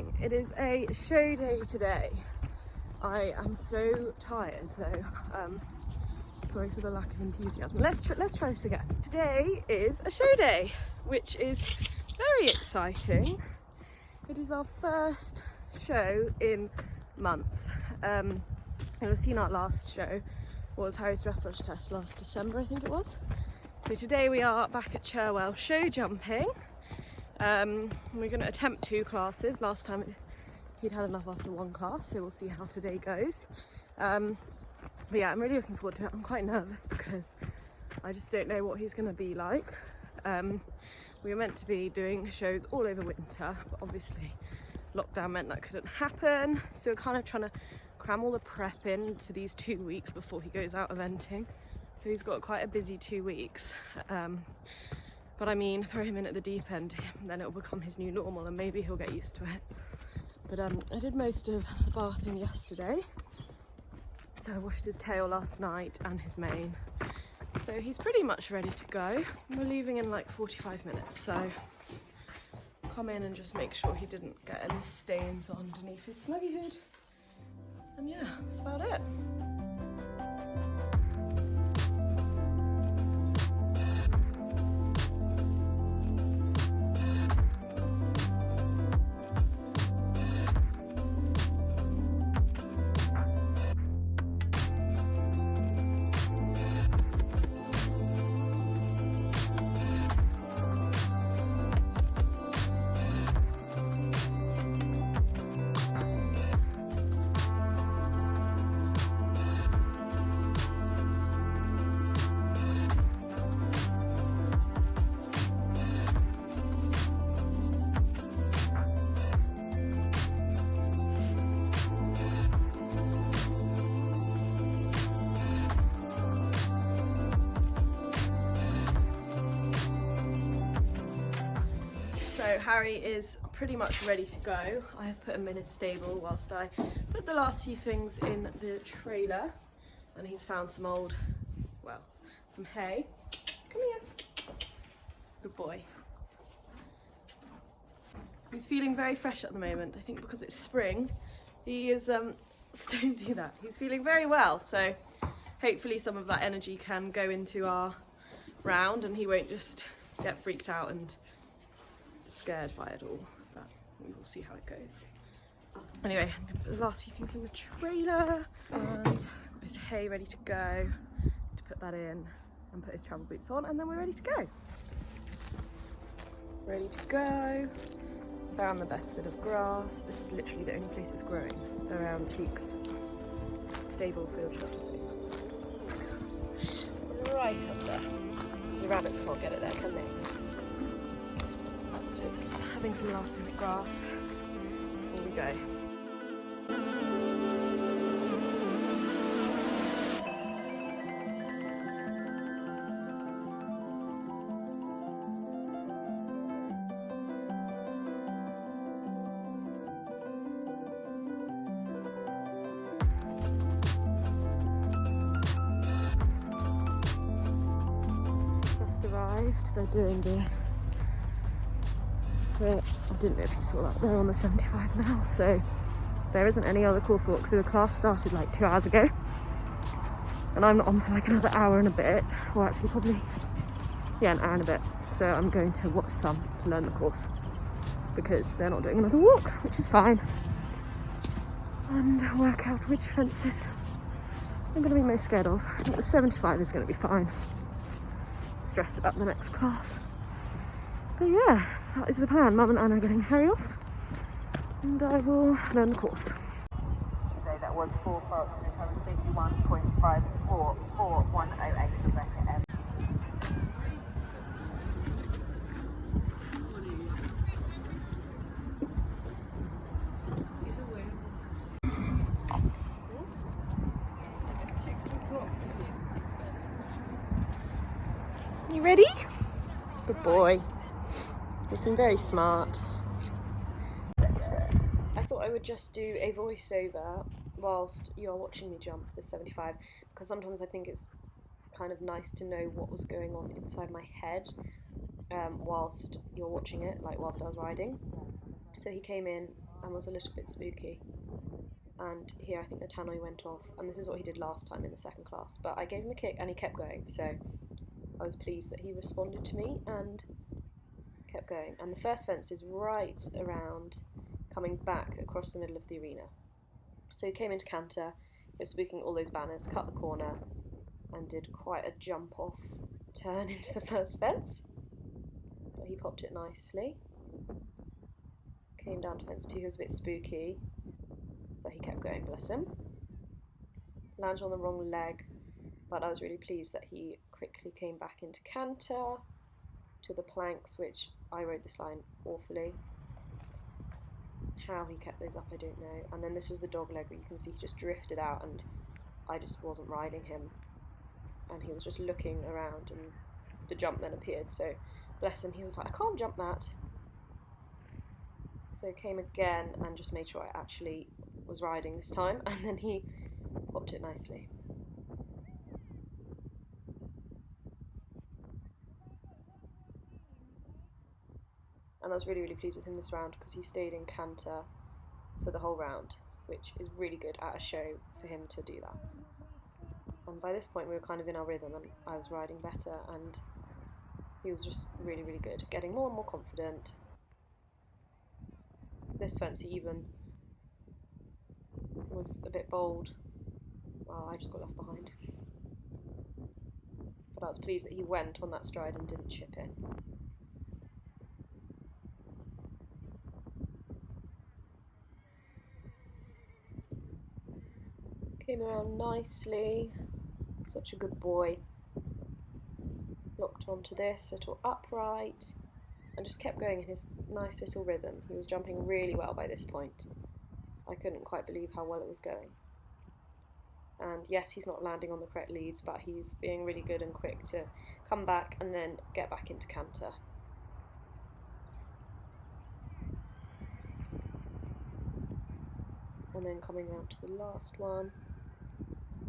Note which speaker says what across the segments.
Speaker 1: morning. It is a show day today. I am so tired though. Sorry for the lack of enthusiasm. Let's try this again. Today is a show day, which is very exciting. It is our first show in months. You've seen our last show was Harry's dressage test last December, I think it was. So today we are back at Cherwell Showjumping. We're going to attempt 2 classes. Last time he'd had enough after 1 class, so we'll see how today goes. But yeah, I'm really looking forward to it. I'm quite nervous because I just don't know what he's going to be like. We were meant to be doing shows all over winter, but obviously lockdown meant that couldn't happen. So we're kind of trying to cram all the prep into these 2 weeks before he goes out eventing. So he's got quite a busy 2 weeks. But I mean, throw him in at the deep end, then it'll become his new normal and maybe he'll get used to it. But I did most of the bathing yesterday. So I washed his tail last night and his mane. So he's pretty much ready to go. We're leaving in like 45 minutes, so come in and just make sure he didn't get any stains underneath his snuggy hood. And yeah, that's about it. So Harry is pretty much ready to go. I have put him in his stable whilst I put the last few things in the trailer, and he's found some some hay. Come here. Good boy. He's feeling very fresh at the moment. I think because it's spring, he is, don't do that. He's feeling very well, so hopefully some of that energy can go into our round and he won't just get freaked out and scared by it all, but we will see how it goes. Anyway, I'm going to put the last few things in the trailer and got his hay ready to go, to put that in and put his travel boots on, and then we're ready to go. Ready to go. Found the best bit of grass. This is literally the only place it's growing around Cheek's stable field shot. Right up there. The rabbits can't get it there, can they? So just having some last minute grass before we go. Just arrived, they're doing the I didn't know if you saw that, they're on the 75 now, so there isn't any other coursework. So the class started like 2 hours ago and I'm not on for like another hour and a bit, or actually probably, yeah, an hour and a bit. So I'm going to watch some to learn the course because they're not doing another walk, which is fine, and work out which fences I'm going to be most scared of. I think the 75 is going to be fine. Stressed about the next class. But yeah, that is the plan. Mum and Anna are getting Harry off and I will learn the course.
Speaker 2: Today that was 4 faults and recovered 51.544108 Rebecca M.
Speaker 1: You ready? Good boy. Looking very smart. I thought I would just do a voiceover whilst you're watching me jump the 75, because sometimes I think it's kind of nice to know what was going on inside my head whilst you're watching it, like whilst I was riding. So he came in and was a little bit spooky. And here I think the tannoy went off, and this is what he did last time in the second class, but I gave him a kick and he kept going, so I was pleased that he responded to me and kept going. And the first fence is right around, coming back across the middle of the arena. So he came into canter, was spooking all those banners, cut the corner, and did quite a jump off turn into the first fence, but he popped it nicely. Came down to fence 2, he was a bit spooky, but he kept going, bless him. Landed on the wrong leg, but I was really pleased that he quickly came back into canter to the planks, which I rode this line awfully. How he kept those up, I don't know. And then this was the dog leg where you can see he just drifted out and I just wasn't riding him. And he was just looking around and the jump then appeared, so bless him, he was like, I can't jump that. So came again and just made sure I actually was riding this time, and then he popped it nicely. And I was really pleased with him this round because he stayed in canter for the whole round, which is really good at a show for him to do that. And by this point we were kind of in our rhythm and I was riding better, and he was just really good, getting more and more confident. This fence he even was a bit bold. Well, I just got left behind. But I was pleased that he went on that stride and didn't chip in. Came around nicely, such a good boy. Locked onto this little upright and just kept going in his nice little rhythm. He was jumping really well by this point. I couldn't quite believe how well it was going. And yes, he's not landing on the correct leads, but he's being really good and quick to come back and then get back into canter. And then coming round to the last one,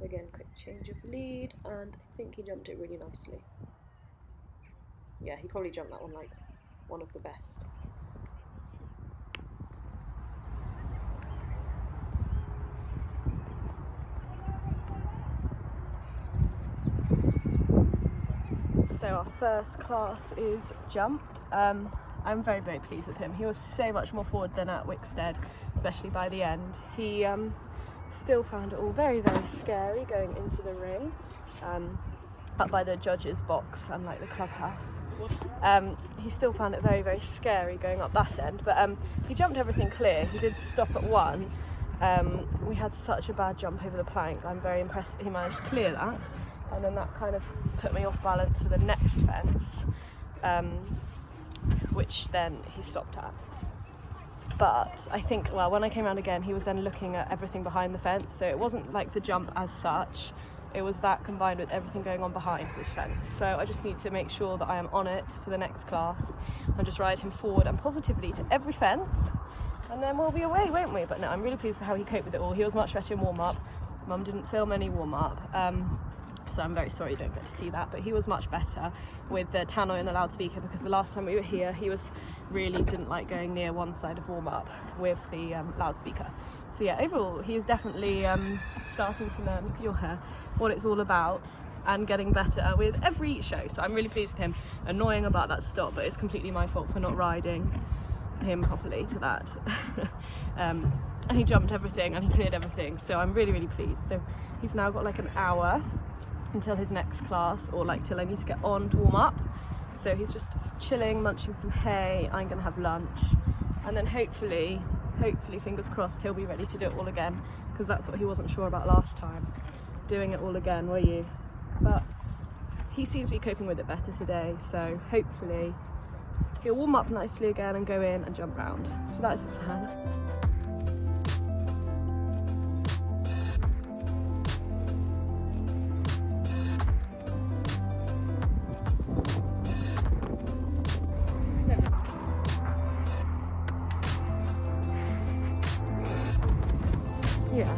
Speaker 1: again quick change of lead, and I think he jumped it really nicely. Yeah, he probably jumped that one like one of the best. So our first class is jumped. I'm very pleased with him. He was so much more forward than at Wickstead, especially by the end. He still found it all very scary going into the ring, up by the judges' box and like the clubhouse. He still found it very scary going up that end, but he jumped everything clear. He did stop at one. We had such a bad jump over the plank. I'm very impressed that he managed to clear that, and then that kind of put me off balance for the next fence, which then he stopped at. But I think, well, when I came around again, he was then looking at everything behind the fence, so it wasn't like the jump as such, it was that combined with everything going on behind this fence. So I just need to make sure that I am on it for the next class and just ride him forward and positively to every fence, and then we'll be away, won't we? But no, I'm really pleased with how he coped with it all. He was much better in warm-up. Mum didn't film any warm-up, so I'm very sorry you don't get to see that, but he was much better with the tannoy and the loudspeaker, because the last time we were here he was really didn't like going near one side of warm-up with the loudspeaker. So yeah, overall he is definitely starting to learn what it's all about and getting better with every show, so I'm really pleased with him. Annoying about that stop, but it's completely my fault for not riding him properly to that. And he jumped everything and he cleared everything, so I'm really pleased. So he's now got like an hour until his next class, or like till I need to get on to warm up. So he's just chilling, munching some hay. I'm gonna have lunch, and then hopefully fingers crossed he'll be ready to do it all again, because that's what he wasn't sure about last time, doing it all again, were you? But he seems to be coping with it better today, so hopefully he'll warm up nicely again and go in and jump round. So that's the plan. Yeah.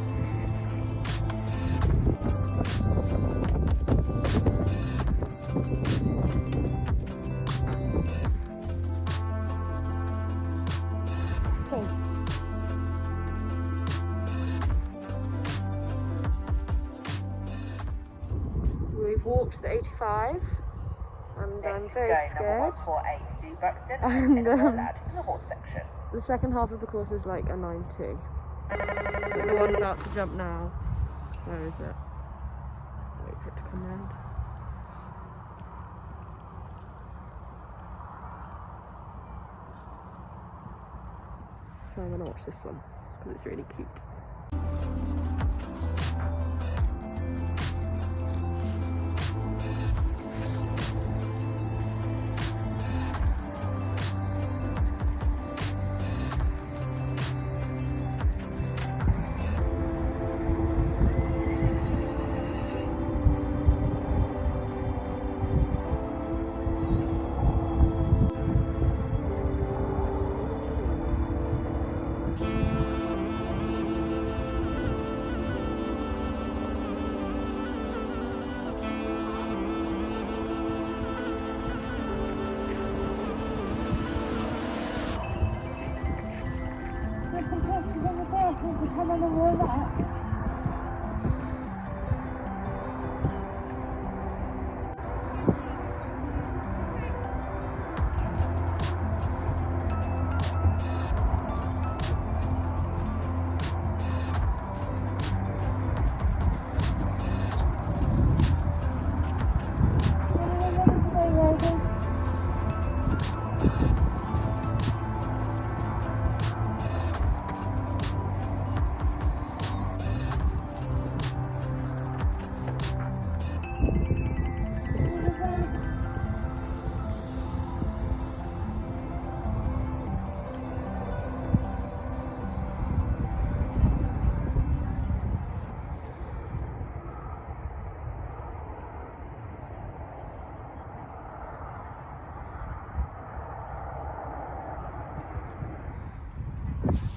Speaker 1: walked the 85 and I'm very scared.
Speaker 2: 148 to Buxton
Speaker 1: And
Speaker 2: and allowed in the horse section.
Speaker 1: the second half of the course is like a 9-2. But the one about to jump now, where is it? Wait for it to come round. So I'm gonna watch this one because it's really cute.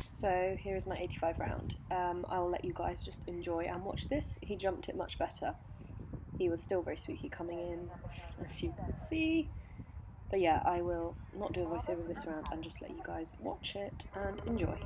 Speaker 1: So here is my 85 round. I will let you guys just enjoy and watch this. He jumped it much better. He was still very squeaky coming in, as you can see. But yeah, I will not do a voiceover this round and just let you guys watch it and enjoy.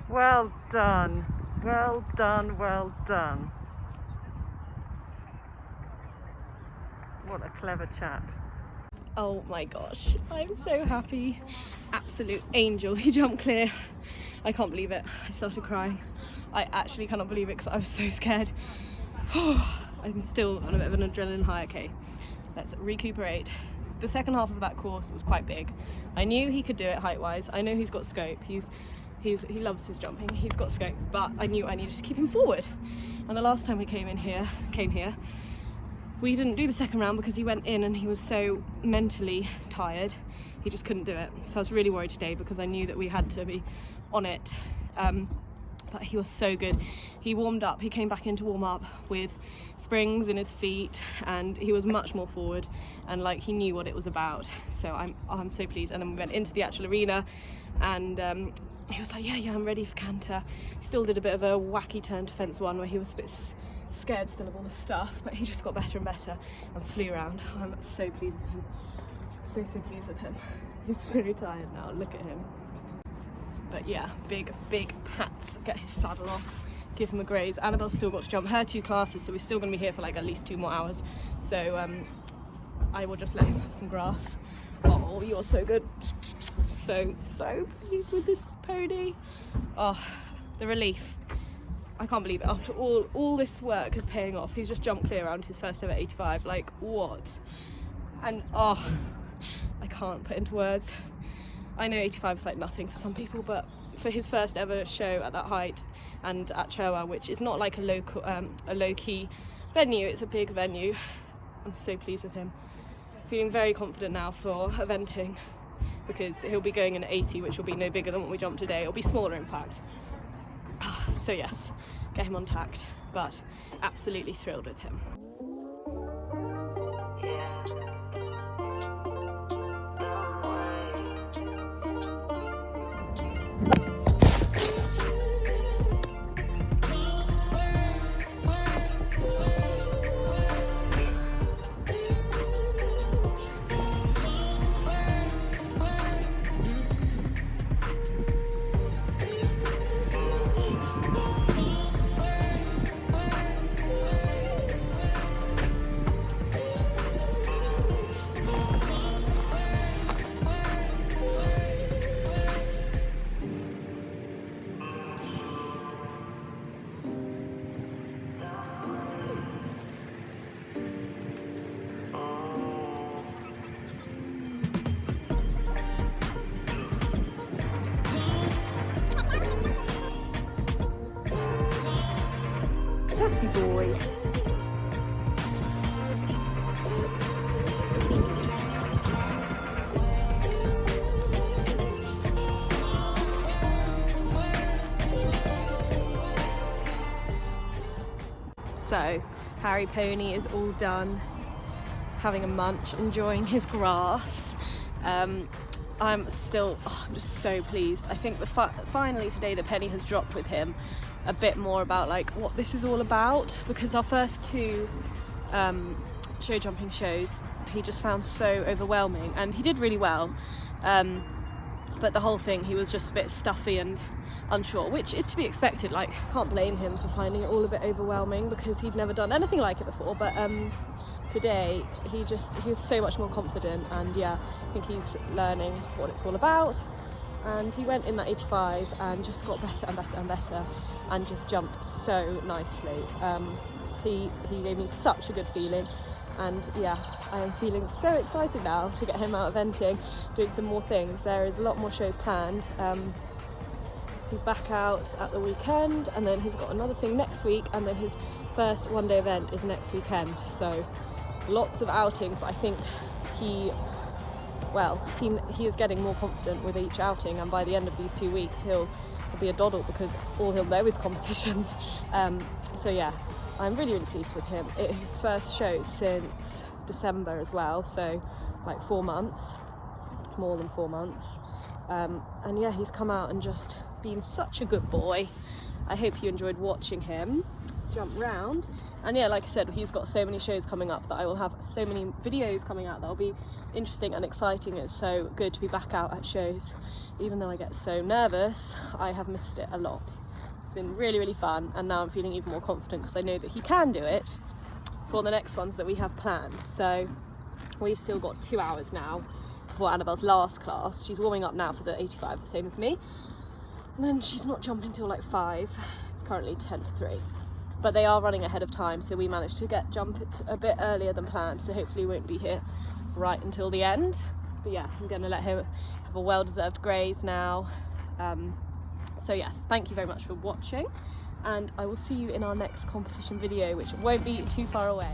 Speaker 1: Well done, well done, well done. What a clever chap. Oh my gosh, I'm so happy. Absolute angel, he jumped clear. I can't believe it, I started crying. I actually cannot believe it because I was so scared. I'm still on a bit of an adrenaline high. Okay, let's recuperate. The second half of that course was quite big. I knew he could do it height-wise. I know he's got scope. He loves his jumping. He's got scope, but I knew I needed to keep him forward. And the last time we came here, we didn't do the second round because he went in and he was so mentally tired, he just couldn't do it. So I was really worried today because I knew that we had to be on it. But he was so good. He warmed up, he came back in to warm up with springs in his feet, and he was much more forward, and like he knew what it was about. So I'm so pleased. And then we went into the actual arena, and he was like, yeah, I'm ready for canter. He still did a bit of a wacky turn to fence one where he was a bit scared still of all the stuff, but he just got better and better and flew around. I'm so pleased with him. So pleased with him. He's so tired now, look at him. But yeah, big pats, get his saddle off, give him a graze. Annabelle's still got to jump her 2 classes, so we're still going to be here for like at least 2 more hours. So I will just let him have some grass. Oh, you're so good. So pleased with this pony. Oh, the relief. I can't believe it. After all this work is paying off. He's just jumped clear around his first ever 85. Like, what? And oh, I can't put into words. I know 85 is like nothing for some people, but for his first ever show at that height and at Cherwell, which is not like a low-key venue, it's a big venue. I'm so pleased with him. Feeling very confident now for eventing, because he'll be going in at 80, which will be no bigger than what we jumped today. It'll be smaller, in fact. So yes, get him on tact, but absolutely thrilled with him. Pesky boy. So, Harry Pony is all done, having a munch, enjoying his grass. I'm just so pleased. I think finally today the penny has dropped with him a bit more about like what this is all about, because our first 2 show jumping shows he just found so overwhelming, and he did really well, but the whole thing he was just a bit stuffy and unsure, which is to be expected. Like, can't blame him for finding it all a bit overwhelming because he'd never done anything like it before, but today he was so much more confident, and yeah, I think he's learning what it's all about. And he went in that 85 and just got better and better and better, and just jumped so nicely. He gave me such a good feeling, and yeah, I am feeling so excited now to get him out eventing, doing some more things. There is a lot more shows planned. He's back out at the weekend, and then he's got another thing next week, and then his first one-day event is next weekend. So lots of outings, but I think he is getting more confident with each outing, and by the end of these 2 weeks he'll be a doddle because all he'll know is competitions. So yeah, I'm really pleased with him. It is his first show since December as well, so like 4 months, more than 4 months. And yeah, he's come out and just been such a good boy. I hope you enjoyed watching him jump round. And yeah, like I said, he's got so many shows coming up that I will have so many videos coming out that'll be interesting and exciting. It's so good to be back out at shows. Even though I get so nervous, I have missed it a lot. It's been really fun, and now I'm feeling even more confident because I know that he can do it for the next ones that we have planned. So we've still got 2 hours now before Annabelle's last class. She's warming up now for the 85, the same as me. And then she's not jumping till like 5. It's currently 10 to 3. But they are running ahead of time, so we managed to jump it a bit earlier than planned, so hopefully we won't be here right until the end. But yeah, I'm going to let him have a well-deserved graze now. So yes, thank you very much for watching, and I will see you in our next competition video, which won't be too far away.